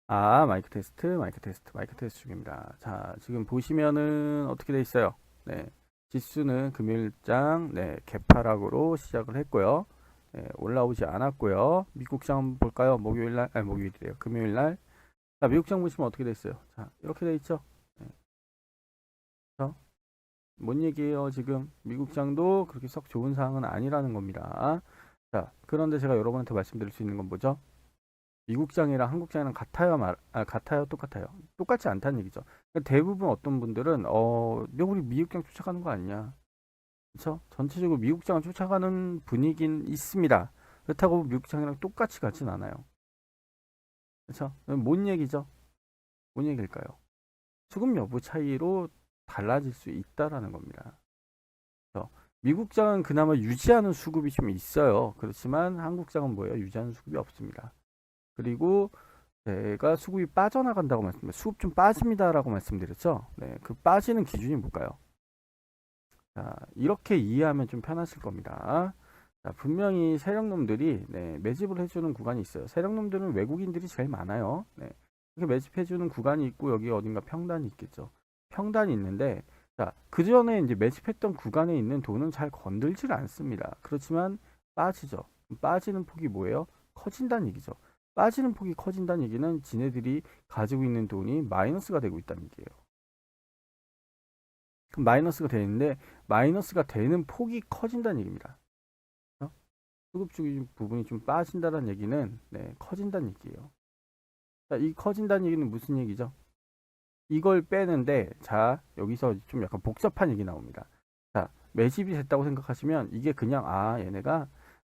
마이크 테스트 중입니다. 자, 지금 보시면은 어떻게 돼 있어요? 네, 지수는 금요일장, 네, 개파락으로 시작을 했고요. 네, 올라오지 않았고요. 미국장 한번 볼까요? 목요일날, 아니, 목요일이래요. 금요일날. 자, 미국장 보시면 어떻게 돼 있어요? 자, 이렇게 돼 있죠? 네, 그렇죠? 뭔 얘기예요, 지금? 미국장도 그렇게 썩 좋은 상황은 아니라는 겁니다. 자, 그런데 제가 여러분한테 말씀드릴 수 있는 건 뭐죠? 미국장이랑 한국장이랑 같아요, 똑같아요. 똑같지 않다는 얘기죠. 그러니까 대부분 어떤 분들은 우리 미국장 쫓아가는 거 아니냐, 그렇죠? 전체적으로 미국장을 쫓아가는 분위기는 있습니다. 그렇다고 미국장이랑 똑같이 가진 않아요. 그렇죠? 뭔 얘기죠? 뭔 얘기일까요? 수급 여부 차이로 달라질 수 있다라는 겁니다. 그래서 미국장은 그나마 유지하는 수급이 좀 있어요. 그렇지만 한국장은 뭐예요? 유지하는 수급이 없습니다. 그리고 제가 수급이 빠져나간다고 말씀드렸죠. 수급 좀 빠집니다라고 말씀드렸죠. 네, 그 빠지는 기준이 뭘까요? 자, 이렇게 이해하면 좀 편하실 겁니다. 자, 분명히 세력놈들이 네, 매집을 해주는 구간이 있어요. 세력놈들은 외국인들이 제일 많아요. 네, 이렇게 매집해주는 구간이 있고 여기 어딘가 평단이 있겠죠. 평단이 있는데 자, 그 전에 이제 매집했던 구간에 있는 돈은 잘 건들질 않습니다. 그렇지만 빠지죠. 빠지는 폭이 뭐예요? 커진다는 얘기죠. 빠지는 폭이 커진다는 얘기는 지네들이 가지고 있는 돈이 마이너스가 되고 있다는 얘기예요. 그럼 마이너스가 되는데 마이너스가 되는 폭이 커진다는 얘기입니다. 어? 수급주기 부분이 좀 빠진다는 얘기는 네, 커진다는 얘기예요. 자, 이 커진다는 얘기는 무슨 얘기죠? 이걸 빼는데 자, 여기서 좀 약간 복잡한 얘기 나옵니다. 자, 매집이 됐다고 생각하시면 이게 그냥 얘네가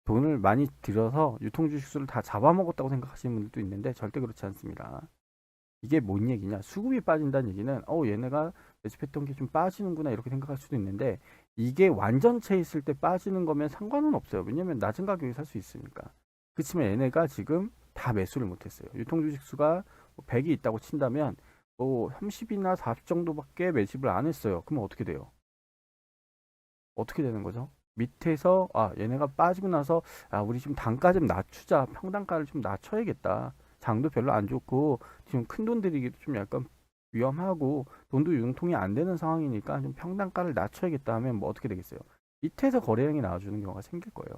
돈을 많이 들여서 유통주식수를 다 잡아먹었다고 생각하시는 분들도 있는데 절대 그렇지 않습니다. 이게 뭔 얘기냐? 수급이 빠진다는 얘기는 얘네가 매집했던 게 좀 빠지는구나 이렇게 생각할 수도 있는데 이게 완전체 있을 때 빠지는 거면 상관은 없어요. 왜냐면 낮은 가격에 살 수 있으니까. 그렇지만 얘네가 지금 다 매수를 못했어요. 유통주식 수가 100이 있다고 친다면 30이나 40 정도밖에 매집을 안 했어요. 그러면 어떻게 돼요? 어떻게 되는 거죠? 밑에서 얘네가 빠지고 나서 우리 좀 단가 좀 낮추자, 평단가를 좀 낮춰야겠다, 장도 별로 안 좋고 지금 큰 돈 들이기도 좀 약간 위험하고 돈도 융통이 안 되는 상황이니까 좀 평단가를 낮춰야겠다 하면 뭐 어떻게 되겠어요? 밑에서 거래량이 나와주는 경우가 생길 거예요.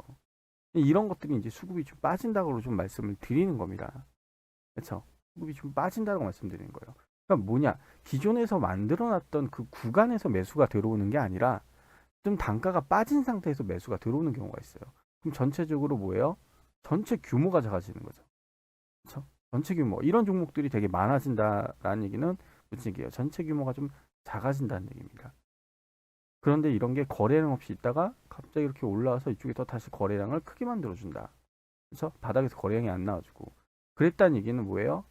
이런 것들이 이제 수급이 좀 빠진다고 좀 말씀을 드리는 겁니다. 그렇죠? 수급이 좀 빠진다고 말씀드리는 거예요. 그러니까 뭐냐, 기존에서 만들어놨던 그 구간에서 매수가 들어오는 게 아니라 좀 단가가 빠진 상태에서 매수가 들어오는 경우가 있어요. 그럼 전체적으로 뭐예요? 전체 규모가 작아지는 거죠. 그렇죠? 전체 규모. 이런 종목들이 되게 많아진다라는 얘기는 무슨 얘기예요? 전체 규모가 좀 작아진다는 얘기입니다. 그런데 이런 게 거래량 없이 있다가 갑자기 이렇게 올라와서 이쪽에서 다시 거래량을 크게 만들어준다. 그렇죠? 바닥에서 거래량이 안 나와주고. 그랬다는 얘기는 뭐예요?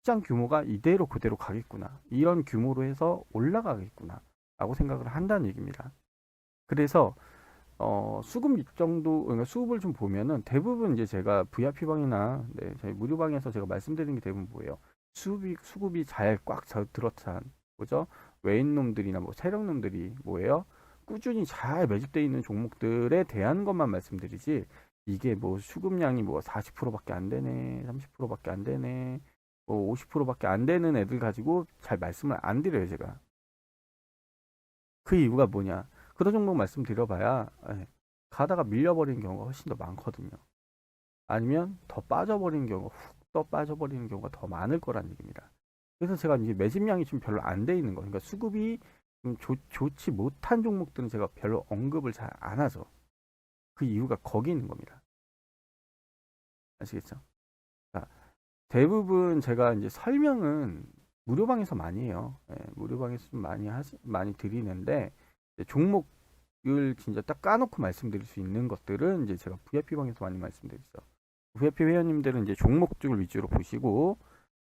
시장 규모가 이대로 그대로 가겠구나. 이런 규모로 해서 올라가겠구나. 라고 생각을 한다는 얘기입니다. 그래서 수급 일정도, 그러니까 수급을 좀 보면은 대부분 이제 제가 VIP 방이나 네, 저희 무료 방에서 제가 말씀드리는 게 대부분 뭐예요? 수급이 잘 꽉 들어찬, 뭐죠? 외인 놈들이나 뭐 세력 놈들이 뭐예요? 꾸준히 잘 매집되어 있는 종목들에 대한 것만 말씀드리지, 이게 뭐 수급량이 뭐 40%밖에 안 되네, 30%밖에 안 되네, 뭐 50%밖에 안 되는 애들 가지고 잘 말씀을 안 드려요, 제가. 그 이유가 뭐냐? 그런 종목 말씀드려봐야 가다가 밀려버리는 경우가 훨씬 더 많거든요. 아니면 더 빠져버리는 경우가, 훅 떠 빠져버리는 경우가 더 많을 거란 얘기입니다. 그래서 제가 이제 매집량이 좀 별로 안 돼 있는 거, 그러니까 수급이 좀 좋지 못한 종목들은 제가 별로 언급을 잘 안 하죠. 그 이유가 거기 있는 겁니다. 아시겠죠? 자, 대부분 제가 이제 설명은 무료방에서 많이 해요. 무료방에서 좀 많이 드리는데, 종목을 진짜 딱 까놓고 말씀드릴 수 있는 것들은 이제 제가 VIP방에서 많이 말씀드리죠. VIP 회원님들은 이제 종목들 위주로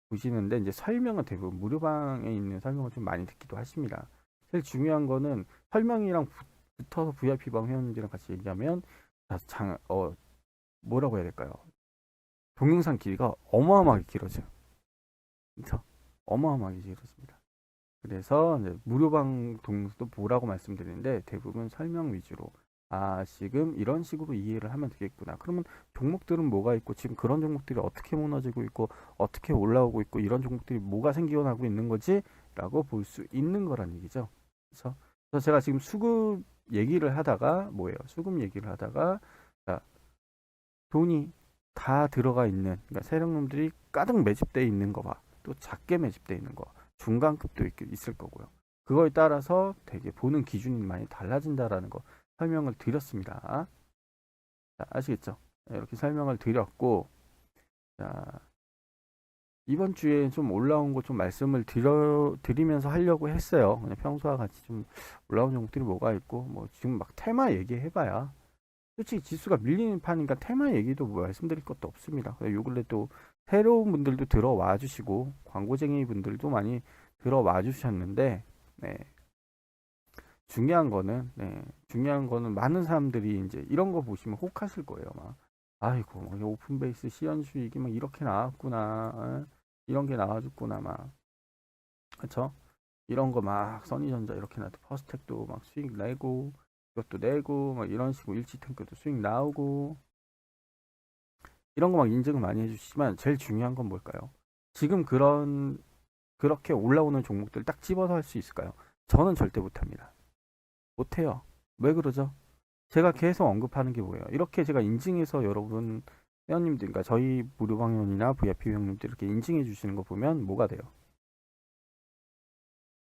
보시는데, 이제 설명은 대부분 무료방에 있는 설명을 좀 많이 듣기도 하십니다. 제일 중요한 거는 설명이랑 붙어서 VIP방 회원님들이랑 같이 얘기하면 뭐라고 해야 될까요? 동영상 길이가 어마어마하게 길어져요. 그렇죠? 어마어마하게 길어집니다. 그래서 이제 무료 방송도 보라고 말씀드리는데 대부분 설명 위주로. 아, 지금 이런 식으로 이해를 하면 되겠구나. 그러면 종목들은 뭐가 있고, 지금 그런 종목들이 어떻게 무너지고 있고, 어떻게 올라오고 있고, 이런 종목들이 뭐가 생겨나고 있는 거지? 라고 볼 수 있는 거란 얘기죠. 그래서, 제가 지금 수급 얘기를 하다가, 뭐예요? 수급 얘기를 하다가, 자, 돈이 다 들어가 있는, 그러니까 세력놈들이 가득 매집돼 있는 거 봐. 또 작게 매집돼 있는 거. 중간급도 있을 거고요. 그거에 따라서 되게 보는 기준이 많이 달라진다라는 거 설명을 드렸습니다. 자, 아시겠죠? 네, 이렇게 설명을 드렸고, 자, 이번 주에 좀 올라온 거 좀 말씀을 드리면서 하려고 했어요. 그냥 평소와 같이 좀 올라온 종목들이 뭐가 있고, 뭐 지금 막 테마 얘기해봐야 솔직히 지수가 밀리는 판이니까 테마 얘기도 뭐 말씀드릴 것도 없습니다. 요 근래 또 새로운 분들도 들어와 주시고 광고쟁이 분들도 많이 들어와 주셨는데, 네, 중요한 거는 많은 사람들이 이제 이런 거 보시면 혹하실 거예요. 막 아이고 막 오픈베이스 시연 수익이 막 이렇게 나왔구나, 이런 게 나와줬구나, 막 그쵸? 이런 거 막 써니전자 이렇게 나도 퍼스텍도 막 수익 내고 이것도 내고 막 이런 식으로 일지탱크도 수익 나오고 이런 거 막 인증을 많이 해주시지만 제일 중요한 건 뭘까요? 지금 그렇게 올라오는 종목들 딱 집어서 할 수 있을까요? 저는 절대 못합니다. 못해요. 왜 그러죠? 제가 계속 언급하는 게 뭐예요? 이렇게 제가 인증해서 여러분 회원님들, 그러니까 저희 무료방원이나 VIP 회원님들 이렇게 인증해 주시는 거 보면 뭐가 돼요?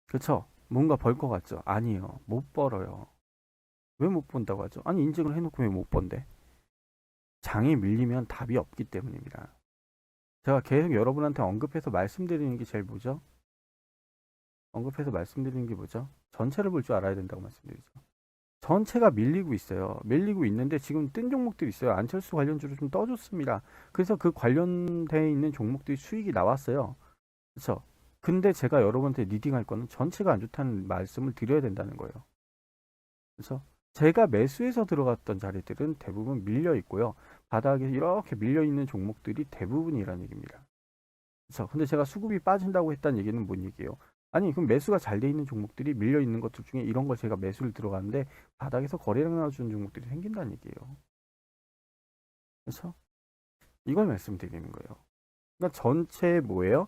그쵸? 뭔가 벌 것 같죠? 아니에요. 못 벌어요. 왜 못 본다고 하죠? 아니, 인증을 해놓고 왜 못 본대? 장이 밀리면 답이 없기 때문입니다. 제가 계속 여러분한테 언급해서 말씀드리는 게 제일 뭐죠? 언급해서 말씀드리는 게 뭐죠? 전체를 볼 줄 알아야 된다고 말씀드리죠. 전체가 밀리고 있어요. 밀리고 있는데 지금 뜬 종목들이 있어요. 안철수 관련주로 좀 떠줬습니다. 그래서 그 관련돼 있는 종목들이 수익이 나왔어요. 그렇죠? 근데 제가 여러분한테 리딩할 거는 전체가 안 좋다는 말씀을 드려야 된다는 거예요. 그래서 제가 매수해서 들어갔던 자리들은 대부분 밀려 있고요. 바닥에 이렇게 밀려 있는 종목들이 대부분이라는 얘기입니다. 그렇죠? 근데 제가 수급이 빠진다고 했다는 얘기는 뭔 얘기예요? 아니, 그럼 매수가 잘 돼 있는 종목들이 밀려 있는 것들 중에 이런 걸 제가 매수를 들어가는데 바닥에서 거래량 나와주는 종목들이 생긴다는 얘기예요. 그렇죠? 이걸 말씀드리는 거예요. 그러니까 전체 뭐예요?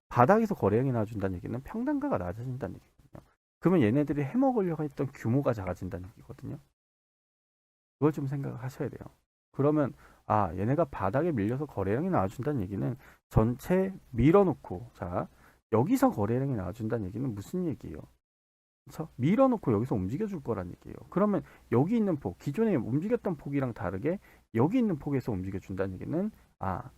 바닥에서 거래량이 나와준다는 얘기는 평단가가 낮아진다는 얘기거든요. 그러면 얘네들이 해먹으려고 했던 규모가 작아진다는 얘기거든요. 그걸 좀 생각하셔야 돼요. 그러면 아, 얘네가 바닥에 밀려서 거래량이 나와준다는 얘기는 전체 밀어놓고, 자, 여기서 거래량이 나와준다는 얘기는 무슨 얘기예요? 그쵸? 밀어놓고 여기서 움직여줄 거란 얘기예요. 그러면 여기 있는 폭, 기존에 움직였던 폭이랑 다르게 여기 있는 폭에서 움직여준다는 얘기는 아,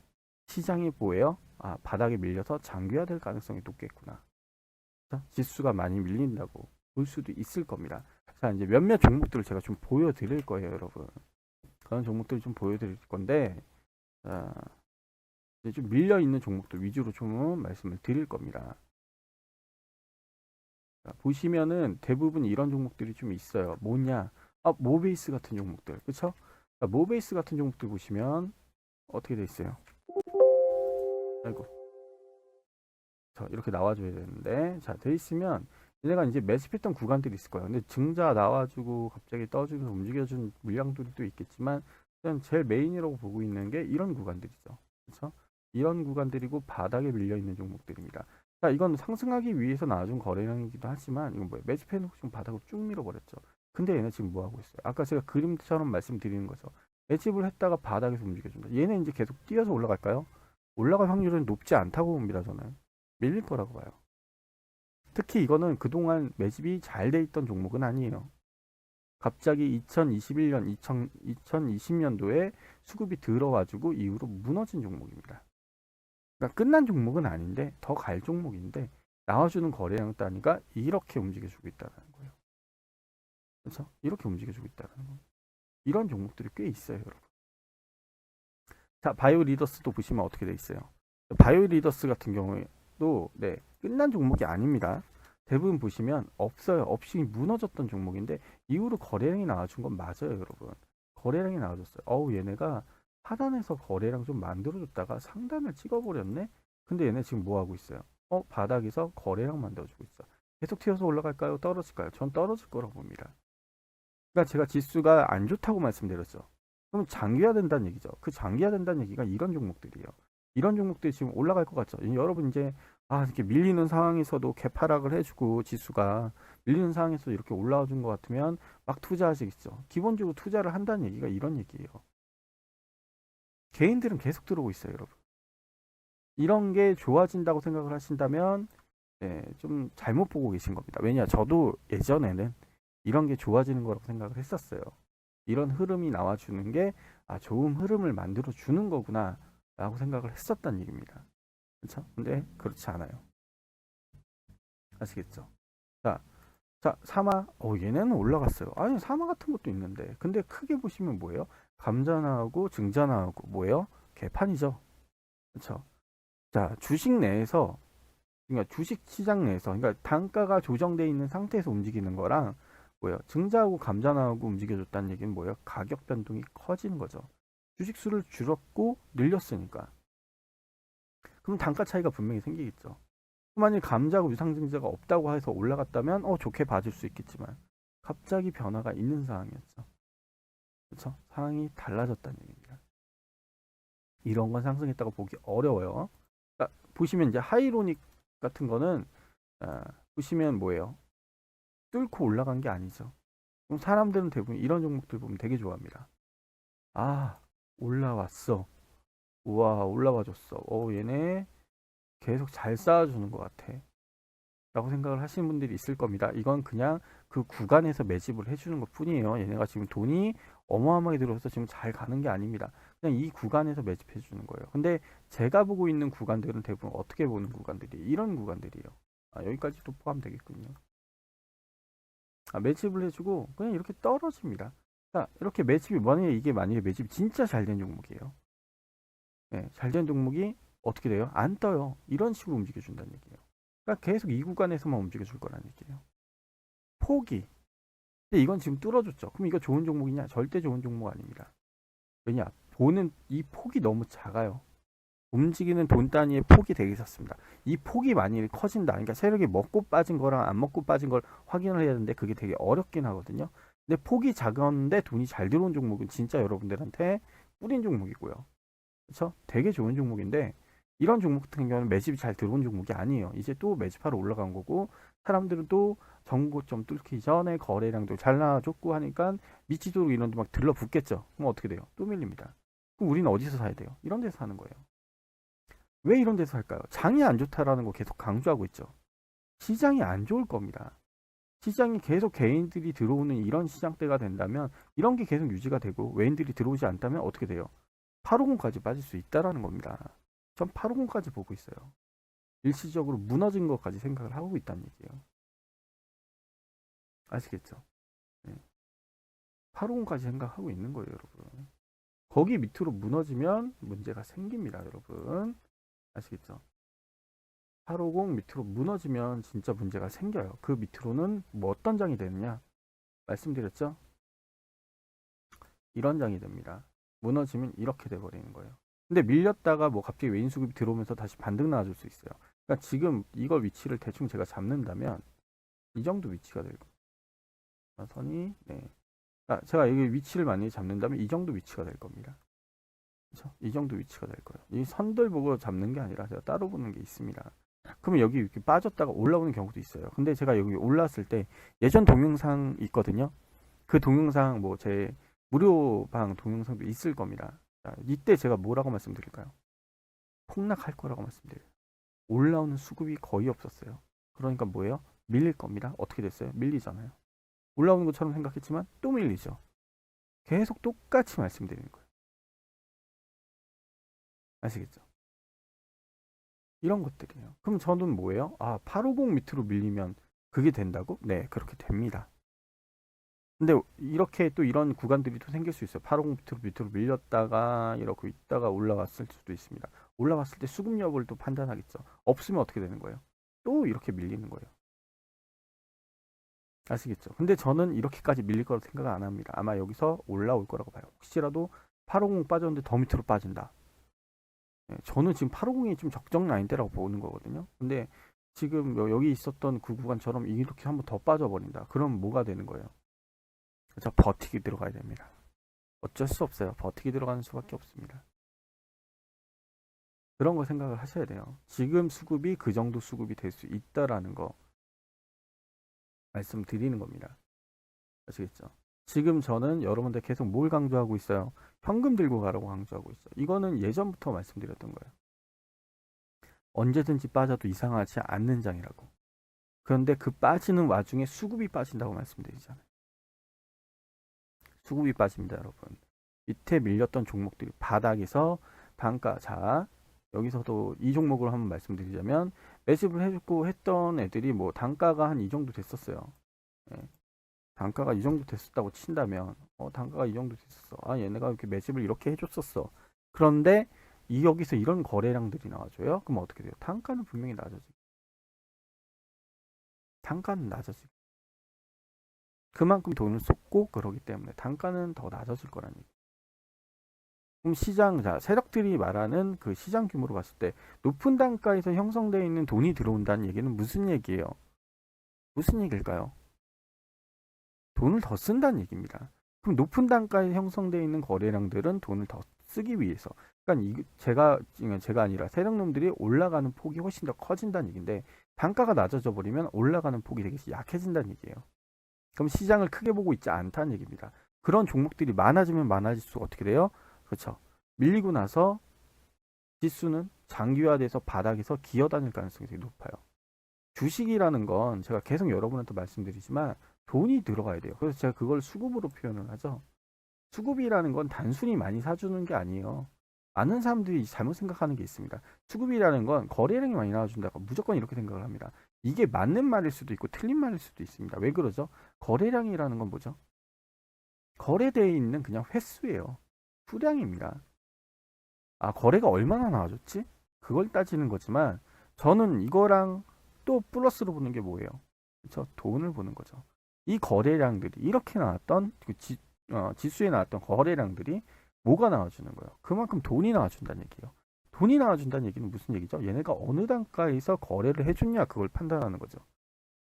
시장이 뭐예요? 아, 바닥에 밀려서 장기화될 가능성이 높겠구나. 그쵸? 지수가 많이 밀린다고 볼 수도 있을 겁니다. 자, 이제 몇몇 종목들을 제가 좀 보여드릴 거예요, 여러분. 그런 종목들을 좀 보여드릴 건데, 자, 이제 좀 밀려 있는 종목들 위주로 좀 말씀을 드릴 겁니다. 자, 보시면은 대부분 이런 종목들이 좀 있어요. 뭐냐? 아, 모베이스 같은 종목들, 그쵸? 자, 모베이스 같은 종목들 보시면 어떻게 돼 있어요? 아이고, 자, 이렇게 나와줘야 되는데, 자, 돼 있으면 얘네가 이제 매집했던 구간들이 있을 거예요. 근데 증자 나와주고 갑자기 떠주면서 움직여준 물량들이 또 있겠지만, 일단 제일 메인이라고 보고 있는 게 이런 구간들이죠. 그렇죠? 이런 구간들이고 바닥에 밀려 있는 종목들입니다. 자, 이건 상승하기 위해서 나와준 거래량이기도 하지만 이건 뭐예요? 매집해놓고 지금 바닥으로 쭉 밀어버렸죠. 근데 얘네 지금 뭐 하고 있어요? 아까 제가 그림처럼 말씀드리는 거죠. 매집을 했다가 바닥에서 움직여준다. 얘네 이제 계속 뛰어서 올라갈까요? 올라갈 확률은 높지 않다고 봅니다, 저는. 밀릴 거라고 봐요. 특히 이거는 그동안 매집이 잘 돼 있던 종목은 아니에요. 갑자기 2021년, 2020년도에 수급이 들어와주고 이후로 무너진 종목입니다. 그러니까 끝난 종목은 아닌데 더 갈 종목인데 나와주는 거래량 따니까 이렇게 움직여주고 있다는 거예요. 그렇죠? 이렇게 움직여주고 있다는 거예요. 이런 종목들이 꽤 있어요, 여러분. 자, 바이오 리더스도 보시면 어떻게 돼 있어요? 바이오 리더스 같은 경우에도 네, 끝난 종목이 아닙니다. 대부분 보시면 없어요. 없이 무너졌던 종목인데 이후로 거래량이 나와준 건 맞아요, 여러분. 거래량이 나와줬어요. 어우, 얘네가 하단에서 거래량 좀 만들어줬다가 상단을 찍어버렸네? 근데 얘네 지금 뭐 하고 있어요? 바닥에서 거래량 만들어주고 있어. 계속 튀어서 올라갈까요? 떨어질까요? 전 떨어질 거라고 봅니다. 그러니까 제가 지수가 안 좋다고 말씀드렸죠. 그럼 장기화된다는 얘기죠. 그 장기화된다는 얘기가 이런 종목들이에요. 이런 종목들이 지금 올라갈 것 같죠. 여러분 이제 이렇게 밀리는 상황에서도 개파락을 해주고 지수가 밀리는 상황에서 이렇게 올라와 준 것 같으면 막 투자하시겠죠. 기본적으로 투자를 한다는 얘기가 이런 얘기예요. 개인들은 계속 들어오고 있어요, 여러분. 이런 게 좋아진다고 생각을 하신다면 좀 잘못 보고 계신 겁니다. 왜냐, 저도 예전에는 이런 게 좋아지는 거라고 생각을 했었어요. 이런 흐름이 나와주는 게 좋은 흐름을 만들어 주는 거구나 라고 생각을 했었단 얘기입니다. 그렇죠? 근데 그렇지 않아요. 아시겠죠? 자, 사마. 얘는 올라갔어요. 아니, 사마 같은 것도 있는데. 근데 크게 보시면 뭐예요? 감자 나오고 증자 나오고 뭐예요? 개판이죠. 그렇죠? 자, 주식 내에서, 그러니까 주식 시장 내에서, 그러니까 단가가 조정되어 있는 상태에서 움직이는 거랑 뭐예요? 증자하고 감자 나오고 움직여줬다는 얘기는 뭐예요? 가격 변동이 커지는 거죠. 주식 수를 줄였고 늘렸으니까. 그럼 단가 차이가 분명히 생기겠죠. 만일 감자고 유상증자가 없다고 해서 올라갔다면 좋게 봐줄 수 있겠지만 갑자기 변화가 있는 상황이었죠. 그렇죠? 상황이 달라졌다는 얘기입니다. 이런 건 상승했다고 보기 어려워요. 그러니까 보시면 이제 하이로닉 같은 거는 보시면 뭐예요? 뚫고 올라간 게 아니죠. 그럼 사람들은 대부분 이런 종목들 보면 되게 좋아합니다. 올라왔어. 우와, 올라와줬어. 얘네 계속 잘 쌓아주는 것 같아. 라고 생각을 하시는 분들이 있을 겁니다. 이건 그냥 그 구간에서 매집을 해주는 것 뿐이에요. 얘네가 지금 돈이 어마어마하게 들어서 지금 잘 가는 게 아닙니다. 그냥 이 구간에서 매집해 주는 거예요. 근데 제가 보고 있는 구간들은 대부분 어떻게 보는 구간들이 이런 구간들이에요. 여기까지도 포함되겠군요. 매집을 해주고 그냥 이렇게 떨어집니다. 자, 이렇게 매집이 만약에 매집이 진짜 잘 된 종목이에요. 네, 잘 된 종목이 어떻게 돼요? 안 떠요. 이런 식으로 움직여준다는 얘기예요. 그러니까 계속 이 구간에서만 움직여줄 거라는 얘기예요. 포기. 근데 이건 지금 뚫어줬죠. 그럼 이거 좋은 종목이냐? 절대 좋은 종목 아닙니다. 왜냐? 보는 이 폭이 너무 작아요. 움직이는 돈 단위의 폭이 되게 작습니다. 이 폭이 만일 커진다. 그러니까 세력이 먹고 빠진 거랑 안 먹고 빠진 걸 확인을 해야 되는데 그게 되게 어렵긴 하거든요. 근데 폭이 작은데 돈이 잘 들어온 종목은 진짜 여러분들한테 뿌린 종목이고요. 그렇죠? 되게 좋은 종목인데 이런 종목 같은 경우는 매집이 잘 들어온 종목이 아니에요. 이제 또 매집하러 올라간 거고 사람들은 또 정고점 뚫기 전에 거래량도 잘 나와줬고 하니까 미치도록 이런 데 막 들러붙겠죠. 그럼 어떻게 돼요? 또 밀립니다. 그럼 우리는 어디서 사야 돼요? 이런 데서 사는 거예요. 왜 이런 데서 살까요? 장이 안 좋다라는 거 계속 강조하고 있죠. 시장이 안 좋을 겁니다. 시장이 계속 개인들이 들어오는 이런 시장대가 된다면 이런 게 계속 유지가 되고 외인들이 들어오지 않다면 어떻게 돼요? 850까지 빠질 수 있다라는 겁니다. 전 850까지 보고 있어요. 일시적으로 무너진 것까지 생각을 하고 있다는 얘기예요. 아시겠죠? 네. 850까지 생각하고 있는 거예요, 여러분. 거기 밑으로 무너지면 문제가 생깁니다, 여러분. 아시겠죠? 850 밑으로 무너지면 진짜 문제가 생겨요. 그 밑으로는 뭐 어떤 장이 되느냐? 말씀드렸죠? 이런 장이 됩니다. 무너지면 이렇게 돼버리는 거예요. 근데 밀렸다가 뭐 갑자기 외인 수급이 들어오면서 다시 반등 나와줄 수 있어요. 그러니까 지금 이걸 위치를 대충 제가 잡는다면 이 정도 위치가 될 거예요. 선이 네. 제가 여기 위치를 만약에 잡는다면 이 정도 위치가 될 겁니다. 그렇죠? 이 정도 위치가 될 거예요. 이 선들 보고 잡는 게 아니라 제가 따로 보는 게 있습니다. 그러면 여기 이렇게 빠졌다가 올라오는 경우도 있어요. 근데 제가 여기 올랐을 때 예전 동영상 있거든요. 그 동영상 뭐 제 무료방 동영상도 있을 겁니다. 자, 이때 제가 뭐라고 말씀드릴까요? 폭락할 거라고 말씀드려요. 올라오는 수급이 거의 없었어요. 그러니까 뭐예요? 밀릴 겁니다. 어떻게 됐어요? 밀리잖아요. 올라오는 것처럼 생각했지만 또 밀리죠. 계속 똑같이 말씀드리는 거예요. 아시겠죠? 이런 것들이에요. 그럼 저는 뭐예요? 850 밑으로 밀리면 그게 된다고? 네, 그렇게 됩니다. 근데 이렇게 또 이런 구간들이 또 생길 수 있어요. 850 밑으로 밀렸다가 이렇게 있다가 올라왔을 수도 있습니다. 올라왔을 때 수급 여부를 또 판단하겠죠. 없으면 어떻게 되는 거예요? 또 이렇게 밀리는 거예요. 아시겠죠? 근데 저는 이렇게까지 밀릴 거라고 생각을 안 합니다. 아마 여기서 올라올 거라고 봐요. 혹시라도 850 빠졌는데 더 밑으로 빠진다. 네, 저는 지금 850이 좀 적정 라인대라고 보는 거거든요. 근데 지금 여기 있었던 그 구간처럼 이렇게 한번 더 빠져버린다. 그럼 뭐가 되는 거예요? 그렇죠? 버티기 들어가야 됩니다. 어쩔 수 없어요. 버티기 들어가는 수밖에 없습니다. 그런 거 생각을 하셔야 돼요. 지금 수급이 그 정도 수급이 될 수 있다라는 거 말씀드리는 겁니다. 아시겠죠? 지금 저는 여러분들 계속 뭘 강조하고 있어요? 현금 들고 가라고 강조하고 있어요. 이거는 예전부터 말씀드렸던 거예요. 언제든지 빠져도 이상하지 않는 장이라고. 그런데 그 빠지는 와중에 수급이 빠진다고 말씀드리잖아요. 수급이 빠집니다, 여러분. 밑에 밀렸던 종목들이 바닥에서 단가, 자, 여기서도 이 종목을 한번 말씀드리자면 매집을 해주고 했던 애들이 뭐 단가가 한 이 정도 됐었어요. 예. 단가가 이 정도 됐었다고 친다면 단가가 이 정도 됐었어. 아, 얘네가 이렇게 매집을 이렇게 해줬었어. 그런데 여기서 이런 거래량들이 나와줘요. 그럼 어떻게 돼요? 단가는 분명히 낮아지고. 단가는 낮아지고. 그만큼 돈을 쏟고 그러기 때문에 단가는 더 낮아질 거라는 얘기. 그럼 시장, 자, 세력들이 말하는 그 시장 규모로 봤을 때 높은 단가에서 형성되어 있는 돈이 들어온다는 얘기는 무슨 얘기예요? 무슨 얘기일까요? 돈을 더 쓴다는 얘기입니다. 그럼 높은 단가에 형성되어 있는 거래량들은 돈을 더 쓰기 위해서. 그러니까 제가 아니라 세력놈들이 올라가는 폭이 훨씬 더 커진다는 얘기인데 단가가 낮아져 버리면 올라가는 폭이 되게 약해진다는 얘기예요. 그럼 시장을 크게 보고 있지 않다는 얘기입니다. 그런 종목들이 많아지면 많아질수록 어떻게 돼요? 그렇죠. 밀리고 나서 지수는 장기화돼서 바닥에서 기어다닐 가능성이 되게 높아요. 주식이라는 건 제가 계속 여러분한테 말씀드리지만 돈이 들어가야 돼요. 그래서 제가 그걸 수급으로 표현을 하죠. 수급이라는 건 단순히 많이 사주는 게 아니에요. 많은 사람들이 잘못 생각하는 게 있습니다. 수급이라는 건 거래량이 많이 나와준다고 무조건 이렇게 생각을 합니다. 이게 맞는 말일 수도 있고 틀린 말일 수도 있습니다. 왜 그러죠? 거래량이라는 건 뭐죠? 거래되어 있는 그냥 횟수예요. 수량입니다. 아, 거래가 얼마나 나와줬지? 그걸 따지는 거지만 저는 이거랑 또 플러스로 보는 게 뭐예요? 그렇죠? 돈을 보는 거죠. 이 거래량들이 이렇게 나왔던 지수에 나왔던 거래량들이 뭐가 나와주는 거예요? 그만큼 돈이 나와준다는 얘기예요. 돈이 나와준다는 얘기는 무슨 얘기죠? 얘네가 어느 단가에서 거래를 해줬냐 그걸 판단하는 거죠.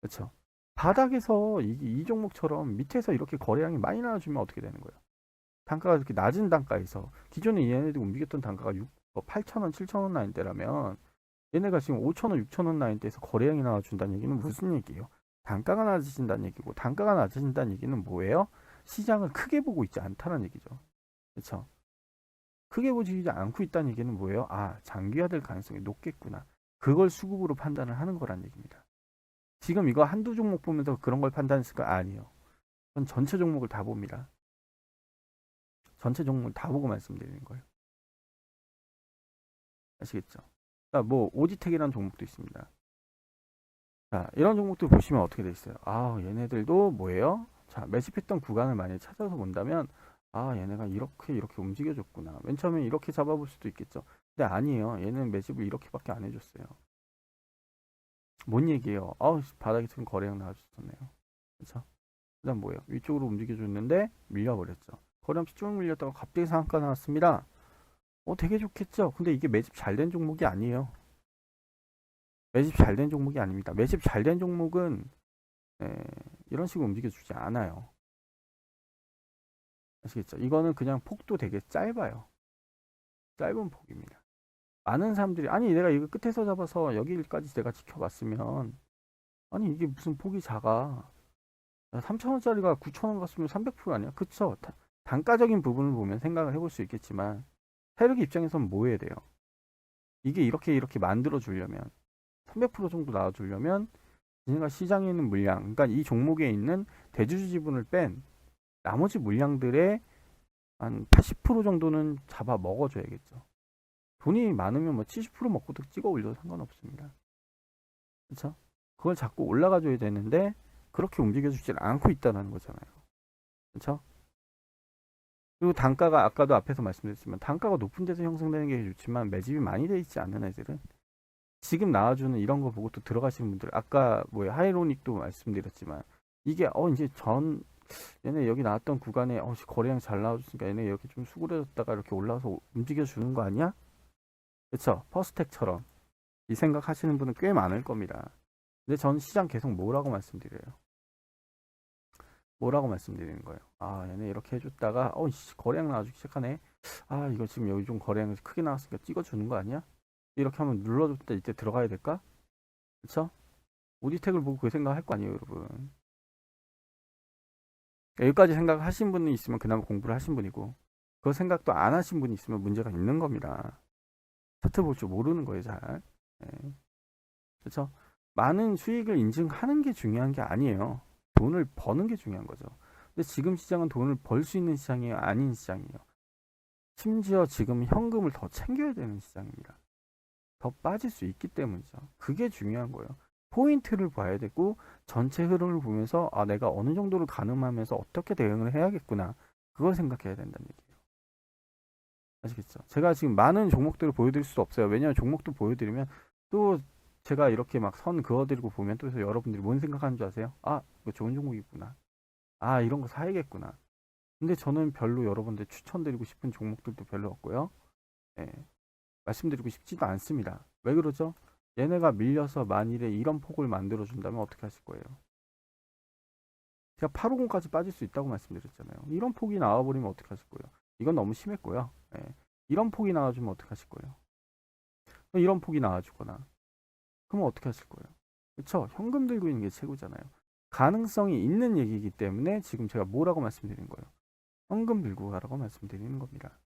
그렇죠? 바닥에서 이 종목처럼 밑에서 이렇게 거래량이 많이 나와주면 어떻게 되는 거예요? 단가가 이렇게 낮은 단가에서 기존에 얘네들이 움직였던 단가가 8,000원, 7,000원 라인대라면 얘네가 지금 5,000원, 6,000원 라인대에서 거래량이 나와준다는 얘기는 무슨 얘기예요? 단가가 낮아진다는 얘기고 단가가 낮아진다는 얘기는 뭐예요? 시장을 크게 보고 있지 않다는 얘기죠. 그렇죠? 크게 보지 않고 있다는 얘기는 뭐예요? 아, 장기화될 가능성이 높겠구나. 그걸 수급으로 판단을 하는 거란 얘기입니다. 지금 이거 한두 종목 보면서 그런 걸 판단했을 거 아니에요. 전 전체 종목을 다 봅니다. 전체 종목을 다 보고 말씀드리는 거예요. 아시겠죠? 자, 뭐 오지텍이라는 종목도 있습니다. 자, 이런 종목들 보시면 어떻게 돼 있어요? 아, 얘네들도 뭐예요? 자, 매집했던 구간을 만약에 찾아서 본다면 아, 얘네가 이렇게 움직여줬구나. 맨 처음에 이렇게 잡아볼 수도 있겠죠. 근데 아니에요. 얘는 매집을 이렇게밖에 안 해줬어요. 뭔 얘기예요? 아우, 바닥에 지금 거래량 나와줬었네요. 그렇죠? 그다음 뭐예요? 위쪽으로 움직여줬는데 밀려버렸죠. 거래량이 쭉 밀렸다가 갑자기 상한가 나왔습니다. 되게 좋겠죠? 근데 이게 매집 잘 된 종목이 아니에요. 매집 잘 된 종목이 아닙니다. 매집 잘 된 종목은 이런 식으로 움직여주지 않아요. 아시겠죠? 이거는 그냥 폭도 되게 짧아요. 짧은 폭입니다. 많은 사람들이 아니 내가 이거 끝에서 잡아서 여기까지 내가 지켜봤으면 아니 이게 무슨 폭이 작아. 3,000원짜리가 9,000원 갔으면 300% 아니야? 그쵸? 단가적인 부분을 보면 생각을 해볼 수 있겠지만 세력 입장에서는 뭐 해야 돼요? 이게 이렇게 만들어 주려면 300% 정도 나와주려면 얘네가 시장에 있는 물량, 그러니까 이 종목에 있는 대주주 지분을 뺀 나머지 물량들의 한 80% 정도는 잡아 먹어줘야겠죠. 돈이 많으면 뭐 70% 먹고도 찍어 올려도 상관없습니다. 그렇죠? 그걸 자꾸 올라가줘야 되는데 그렇게 움직여주질 않고 있다는 거잖아요. 그렇죠? 그리고 단가가 아까도 앞에서 말씀드렸지만 단가가 높은 데서 형성되는 게 좋지만 매집이 많이 돼 있지 않는 애들은 지금 나와주는 이런 거 보고 또 들어가시는 분들 아까 뭐 하이로닉도 말씀드렸지만 이게 이제 얘네 여기 나왔던 구간에 거래량 잘 나와줬으니까 얘네 여기 좀 수그려졌다가 이렇게 올라와서 움직여 주는 거 아니야? 그쵸? 퍼스텍처럼 이 생각 하시는 분은 꽤 많을 겁니다. 근데 전 시장 계속 뭐라고 말씀드려요? 뭐라고 말씀드리는 거예요? 아, 얘네 이렇게 해줬다가 거래량 나와주기 시작하네. 아, 이거 지금 여기 좀 거래량이 크게 나왔으니까 찍어주는 거 아니야? 이렇게 하면 눌러줬다 이때 들어가야 될까? 그쵸? 오디텍을 보고 그 생각 할 거 아니에요, 여러분. 여기까지 생각하신 분이 있으면 그나마 공부를 하신 분이고, 그 생각도 안 하신 분이 있으면 문제가 있는 겁니다. 차트 볼 줄 모르는 거예요, 잘. 네. 그렇죠? 많은 수익을 인증하는 게 중요한 게 아니에요. 돈을 버는 게 중요한 거죠. 근데 지금 시장은 돈을 벌 수 있는 시장이에요, 아닌 시장이에요. 심지어 지금 현금을 더 챙겨야 되는 시장입니다. 더 빠질 수 있기 때문이죠. 그게 중요한 거예요. 포인트를 봐야 되고 전체 흐름을 보면서 아, 내가 어느 정도를 가늠하면서 어떻게 대응을 해야겠구나. 그걸 생각해야 된다는 얘기예요. 아시겠죠? 제가 지금 많은 종목들을 보여드릴 수 없어요. 왜냐하면 종목도 보여드리면 또 제가 이렇게 막 선 그어드리고 보면 또 여러분들이 뭔 생각하는 줄 아세요? 아, 이거 좋은 종목이구나. 아, 이런 거 사야겠구나. 근데 저는 별로 여러분들 추천드리고 싶은 종목들도 별로 없고요. 예, 말씀드리고 싶지도 않습니다. 왜 그러죠? 얘네가 밀려서 만일에 이런 폭을 만들어 준다면 어떻게 하실 거예요? 제가 850까지 빠질 수 있다고 말씀드렸잖아요. 이런 폭이 나와버리면 어떻게 하실 거예요? 이건 너무 심했고요. 예, 이런 폭이 나와주면 어떻게 하실 거예요? 이런 폭이 나와주거나 그러면 어떻게 하실 거예요? 그쵸? 현금 들고 있는 게 최고잖아요. 가능성이 있는 얘기이기 때문에 지금 제가 뭐라고 말씀드리는 거예요? 현금 들고 가라고 말씀드리는 겁니다.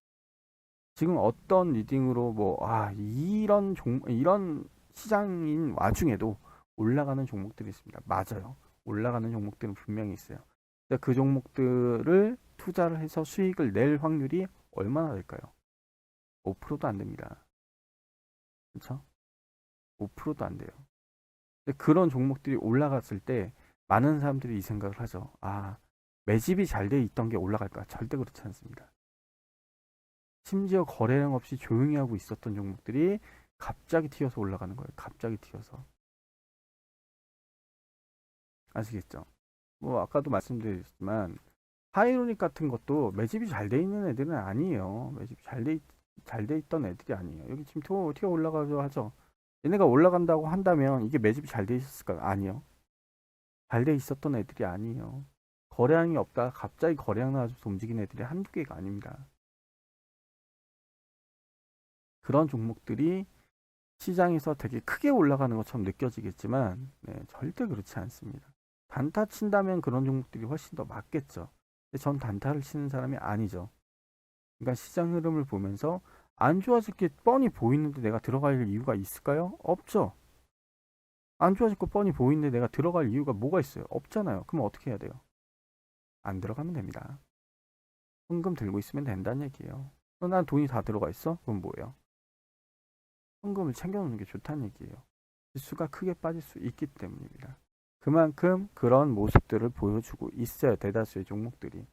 지금 어떤 리딩으로 이런 시장인 와중에도 올라가는 종목들이 있습니다. 맞아요. 올라가는 종목들은 분명히 있어요. 근데 그 종목들을 투자를 해서 수익을 낼 확률이 얼마나 될까요? 5%도 안 됩니다. 그렇죠? 5%도 안 돼요. 근데 그런 종목들이 올라갔을 때 많은 사람들이 이 생각을 하죠. 아, 매집이 잘 돼 있던 게 올라갈까? 절대 그렇지 않습니다. 심지어 거래량 없이 조용히 하고 있었던 종목들이 갑자기 튀어서 올라가는 거예요. 갑자기 튀어서. 아시겠죠? 뭐 아까도 말씀드렸지만 하이로닉 같은 것도 매집이 잘 돼 있는 애들은 아니에요. 매집이 잘 돼 있던 애들이 아니에요. 여기 지금 튀어 올라가죠 하죠. 얘네가 올라간다고 한다면 이게 매집이 잘 돼 있었을까요? 아니요. 잘 돼 있었던 애들이 아니에요. 거래량이 없다가 갑자기 거래량 나와줘서 움직이는 애들이 한두 개가 아닙니다. 그런 종목들이 시장에서 되게 크게 올라가는 것처럼 느껴지겠지만 네, 절대 그렇지 않습니다. 단타 친다면 그런 종목들이 훨씬 더 맞겠죠. 근데 전 단타를 치는 사람이 아니죠. 그러니까 시장 흐름을 보면서 안 좋아질 게 뻔히 보이는데 내가 들어갈 이유가 있을까요? 없죠. 안 좋아질 거 뻔히 보이는데 내가 들어갈 이유가 뭐가 있어요? 없잖아요. 그럼 어떻게 해야 돼요? 안 들어가면 됩니다. 현금 들고 있으면 된다는 얘기예요. 난 돈이 다 들어가 있어? 그럼 뭐예요? 현금을 챙겨놓는 게 좋다는 얘기예요. 지수가 크게 빠질 수 있기 때문입니다. 그만큼 그런 모습들을 보여주고 있어요. 대다수의 종목들이.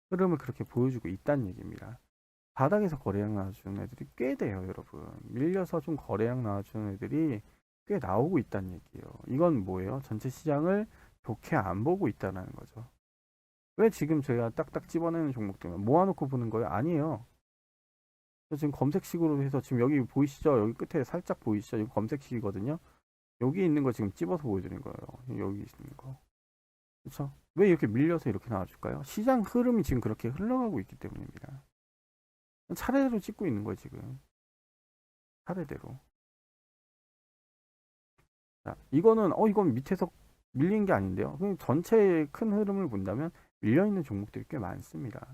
흐름을 그렇게 보여주고 있다는 얘기입니다. 바닥에서 거래량 나와주는 애들이 꽤 돼요, 여러분. 밀려서 좀 거래량 나와주는 애들이 꽤 나오고 있다는 얘기예요. 이건 뭐예요? 전체 시장을 좋게 안 보고 있다는 거죠. 왜 지금 저희가 딱딱 집어내는 종목들만 모아놓고 보는 거예요? 아니에요. 지금 검색식으로 해서 지금 여기 보이시죠? 여기 끝에 살짝 보이시죠? 이거 검색식이거든요. 여기 있는 거 지금 집어서 보여드린 거예요. 여기 있는 거. 그렇죠? 왜 이렇게 밀려서 이렇게 나와줄까요? 시장 흐름이 지금 그렇게 흘러가고 있기 때문입니다. 차례대로 찍고 있는 거예요, 지금. 차례대로. 자, 이건 밑에서 밀린 게 아닌데요. 그냥 전체의 큰 흐름을 본다면 밀려있는 종목들이 꽤 많습니다.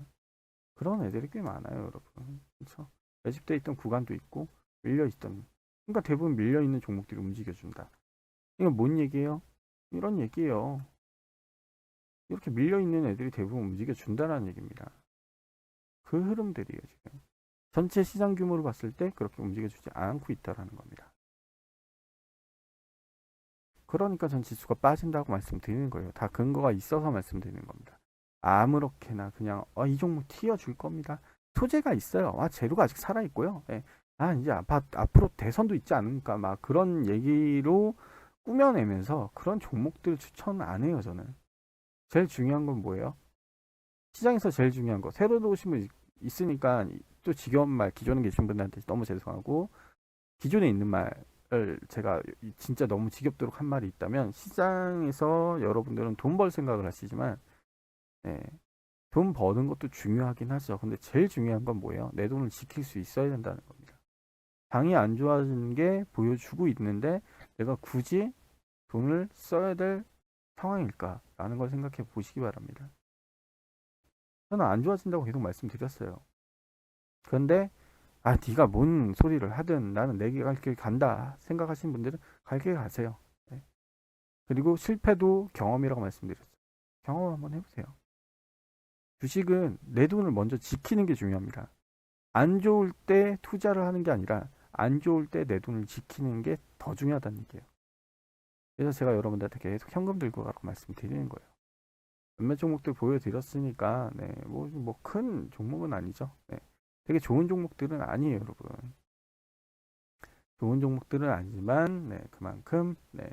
그런 애들이 꽤 많아요, 여러분. 그렇죠? 매집돼 있던 구간도 있고, 밀려있던. 그러니까 대부분 밀려있는 종목들이 움직여준다. 이건 뭔 얘기예요? 이런 얘기예요. 이렇게 밀려있는 애들이 대부분 움직여준다는 얘기입니다. 그 흐름들이에요, 지금. 전체 시장 규모로 봤을 때 그렇게 움직여주지 않고 있다는 겁니다. 그러니까 전 지수가 빠진다고 말씀드리는 거예요. 다 근거가 있어서 말씀드리는 겁니다. 아무렇게나 그냥 이 종목 튀어줄 겁니다. 소재가 있어요. 재료가 아직 살아있고요. 예. 이제 앞으로 대선도 있지 않을까 막 그런 얘기로 꾸며내면서 그런 종목들 추천 안 해요, 저는. 제일 중요한 건 뭐예요? 시장에서 제일 중요한 거. 새로 들어오신 분 있으니까 또 지겨운 말, 기존에 계신 분들한테 너무 죄송하고, 기존에 있는 말을 제가 진짜 너무 지겹도록 한 말이 있다면, 시장에서 여러분들은 돈 벌 생각을 하시지만, 네. 돈 버는 것도 중요하긴 하죠. 근데 제일 중요한 건 뭐예요? 내 돈을 지킬 수 있어야 된다는 겁니다. 장이 안 좋아지는 게 보여주고 있는데 내가 굳이 돈을 써야 될 상황일까라는 걸 생각해 보시기 바랍니다. 저는 안 좋아진다고 계속 말씀드렸어요. 그런데 네가 뭔 소리를 하든 나는 내 갈 길 간다 생각하시는 분들은 갈 길 가세요. 네. 그리고 실패도 경험이라고 말씀드렸어요. 경험 한번 해보세요. 주식은 내 돈을 먼저 지키는 게 중요합니다. 안 좋을 때 투자를 하는 게 아니라 안 좋을 때 내 돈을 지키는 게 더 중요하다는 얘기예요. 그래서 제가 여러분들한테 계속 현금 들고 가라고 말씀드리는 거예요. 몇몇 종목들 보여드렸으니까 네, 뭐 큰 종목은 아니죠. 네. 되게 좋은 종목들은 아니에요, 여러분. 좋은 종목들은 아니지만 네, 그만큼 네,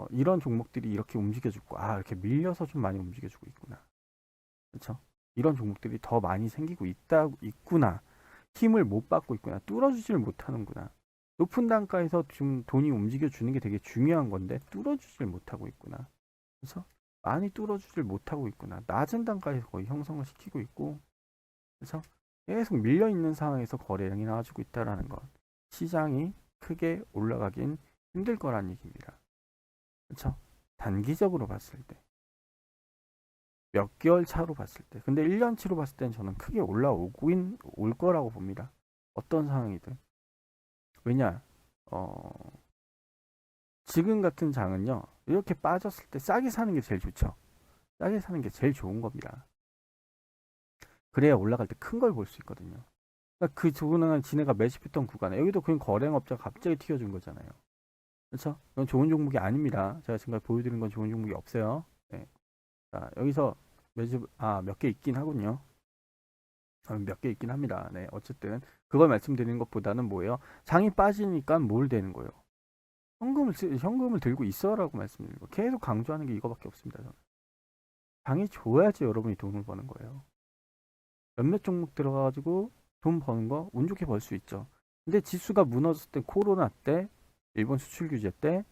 이런 종목들이 이렇게 움직여주고 이렇게 밀려서 좀 많이 움직여주고 있구나. 그렇죠? 이런 종목들이 더 많이 생기고 있구나. 힘을 못 받고 있구나. 뚫어주질 못하는구나. 높은 단가에서 좀 돈이 움직여주는 게 되게 중요한 건데 뚫어주질 못하고 있구나. 그래서 많이 뚫어주질 못하고 있구나. 낮은 단가에서 거의 형성을 시키고 있고, 그래서 계속 밀려 있는 상황에서 거래량이 나와주고 있다라는 것. 시장이 크게 올라가긴 힘들 거란 얘기입니다. 그렇죠? 단기적으로 봤을 때. 몇 개월 차로 봤을 때. 근데 1년치로 봤을 때는 저는 크게 올 거라고 봅니다. 어떤 상황이든. 왜냐, 지금 같은 장은요, 이렇게 빠졌을 때 싸게 사는 게 제일 좋죠. 싸게 사는 게 제일 좋은 겁니다. 그래야 올라갈 때 큰 걸 볼 수 있거든요. 그러니까 그 조그만한 지네가 매집했던 구간에, 여기도 그냥 거래업자가 갑자기 튀어준 거잖아요. 그렇죠? 이건 좋은 종목이 아닙니다. 제가 지금까지 보여드린 건 좋은 종목이 없어요. 네. 자, 여기서 몇 개 있긴 하군요. 몇 개 있긴 합니다. 네, 어쨌든 그걸 말씀드리는 것보다는 뭐예요? 장이 빠지니까 뭘 되는 거예요? 현금을 들고 있어라고 말씀드리는 거. 계속 강조하는 게 이거밖에 없습니다. 저는. 장이 좋아야지 여러분이 돈을 버는 거예요. 몇몇 종목 들어가가지고 돈 버는 거 운 좋게 벌 수 있죠. 근데 지수가 무너졌을 때 코로나 때, 일본 수출 규제 때,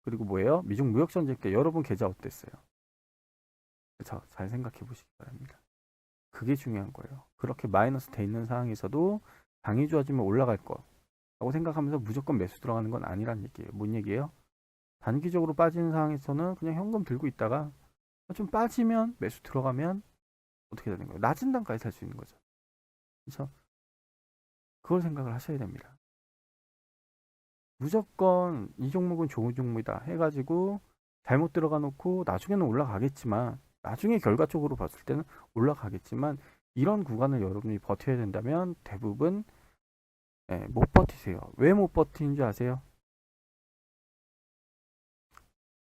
그리고 뭐예요? 미중 무역 전쟁 때 여러분 계좌 어땠어요? 그렇죠? 잘 생각해 보시기 바랍니다. 그게 중요한 거예요. 그렇게 마이너스 돼 있는 상황에서도 장이 좋아지면 올라갈 거라고 생각하면서 무조건 매수 들어가는 건 아니란 얘기예요. 뭔 얘기예요? 단기적으로 빠지는 상황에서는 그냥 현금 들고 있다가 좀 빠지면 매수 들어가면 어떻게 되는 거예요? 낮은 단가에 살 수 있는 거죠. 그래서 그걸 생각을 하셔야 됩니다. 무조건 이 종목은 좋은 종목이다 해가지고 잘못 들어가 놓고 나중에는 올라가겠지만, 나중에 결과적으로 봤을 때는 올라가겠지만, 이런 구간을 여러분이 버텨야 된다면 대부분 못 버티세요. 왜 못 버티는 줄 아세요?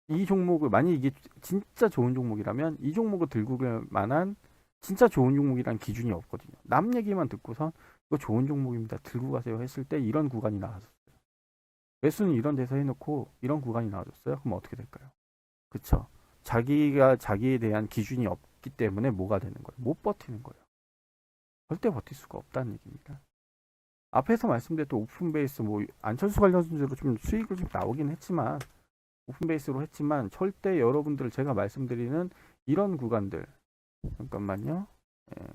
이 종목을, 만약 이게 진짜 좋은 종목이라면 이 종목을 들고 갈 만한 진짜 좋은 종목이란 기준이 없거든요. 남 얘기만 듣고선 이거 좋은 종목입니다, 들고 가세요 했을 때 이런 구간이 나왔어요. 매수는 이런 데서 해놓고 이런 구간이 나와줬어요. 그럼 어떻게 될까요? 그쵸? 자기가 자기에 대한 기준이 없기 때문에 뭐가 되는 거예요? 못 버티는 거예요. 절대 버틸 수가 없다는 얘기입니다. 앞에서 말씀드렸던 오픈베이스, 뭐 안철수 관련 순으로 좀 수익을 좀 나오긴 했지만, 오픈베이스로 했지만 절대 여러분들 제가 말씀드리는 이런 구간들, 잠깐만요. 예.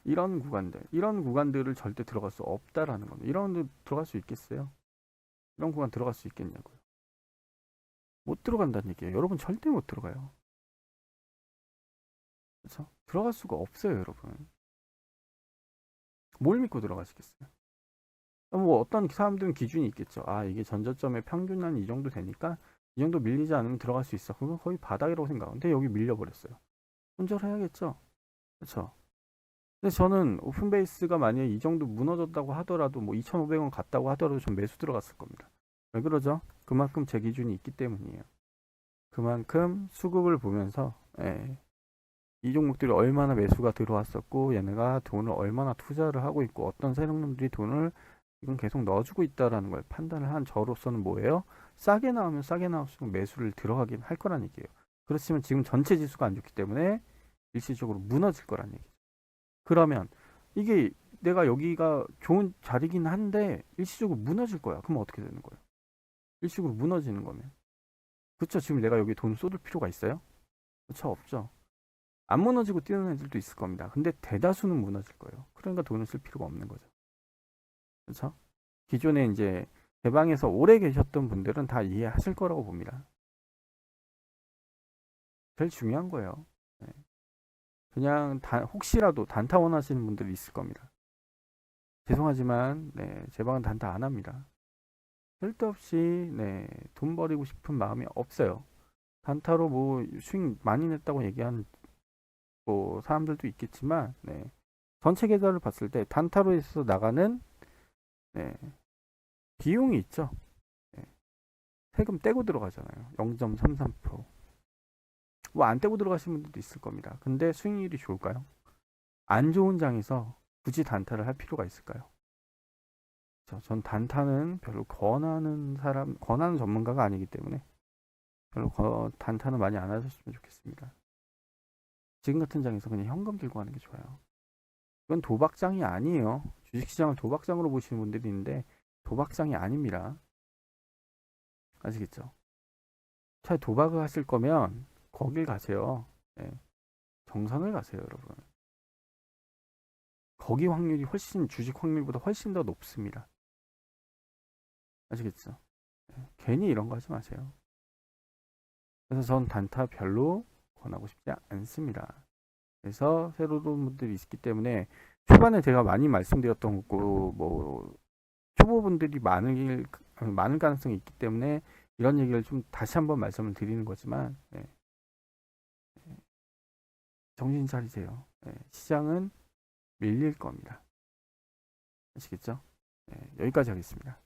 이런 구간들을 절대 들어갈 수 없다라는 겁니다. 이런 데 들어갈 수 있겠어요? 이런 구간 들어갈 수 있겠냐고요? 못 들어간다는 얘기예요. 여러분 절대 못 들어가요. 그렇죠? 들어갈 수가 없어요, 여러분. 뭘 믿고 들어가시겠어요? 뭐 어떤 사람들은 기준이 있겠죠. 이게 전저점의 평균은 이 정도 되니까 이 정도 밀리지 않으면 들어갈 수 있어. 그건 거의 바닥이라고 생각하는데 여기 밀려버렸어요. 손절해야겠죠. 그렇죠? 근데 저는 오픈베이스가 만약에 이 정도 무너졌다고 하더라도, 뭐 2,500원 갔다고 하더라도 전 매수 들어갔을 겁니다. 왜 그러죠? 그만큼 제 기준이 있기 때문이에요. 그만큼 수급을 보면서 이 종목들이 얼마나 매수가 들어왔었고 얘네가 돈을 얼마나 투자를 하고 있고 어떤 세력들이 돈을 지금 계속 넣어주고 있다라는 걸 판단을 한 저로서는 뭐예요? 싸게 나오면 싸게 나올수록 매수를 들어가긴 할 거란 얘기예요. 그렇지만 지금 전체 지수가 안 좋기 때문에 일시적으로 무너질 거란 얘기죠. 그러면 이게 내가 여기가 좋은 자리긴 한데 일시적으로 무너질 거야. 그럼 어떻게 되는 거예요? 일시적으로 무너지는 거면. 그쵸? 지금 내가 여기 돈 쏟을 필요가 있어요? 그렇죠? 없죠. 안 무너지고 뛰는 애들도 있을 겁니다. 근데 대다수는 무너질 거예요. 그러니까 돈을 쓸 필요가 없는 거죠. 그렇죠? 기존에 이제 대방에서 오래 계셨던 분들은 다 이해하실 거라고 봅니다. 제일 중요한 거예요. 네. 그냥 혹시라도 단타 원하시는 분들이 있을 겁니다. 죄송하지만 네, 제 방은 단타 안 합니다. 쓸데없이 네, 돈 버리고 싶은 마음이 없어요. 단타로 뭐 수익 많이 냈다고 얘기하는 뭐 사람들도 있겠지만 네, 전체 계좌를 봤을 때 단타로 해서 나가는 네, 비용이 있죠. 네, 세금 떼고 들어가잖아요. 0.33%. 뭐 안 떼고 들어가시는 분들도 있을 겁니다. 근데 수익률이 좋을까요? 안 좋은 장에서 굳이 단타를 할 필요가 있을까요? 전 단타는 별로 권하는 전문가가 아니기 때문에 별로 단타는 많이 안 하셨으면 좋겠습니다. 지금 같은 장에서 그냥 현금 들고 가는 게 좋아요. 이건 도박장이 아니에요. 주식시장을 도박장으로 보시는 분들이 있는데 도박장이 아닙니다. 아시겠죠? 차라리 도박을 하실 거면 거길 가세요. 네. 정선을 가세요, 여러분. 거기 확률이 주식 확률보다 훨씬 더 높습니다. 아시겠죠? 네. 괜히 이런 거 하지 마세요. 그래서 전 단타 별로 권하고 싶지 않습니다. 그래서 새로 운 분들이 있기 때문에 초반에 제가 많이 말씀드렸던 거고 뭐 초보분들이 많을 가능성이 있기 때문에 이런 얘기를 좀 다시 한번 말씀을 드리는 거지만 네. 정신 차리세요. 네. 시장은 밀릴 겁니다. 아시겠죠? 네. 여기까지 하겠습니다.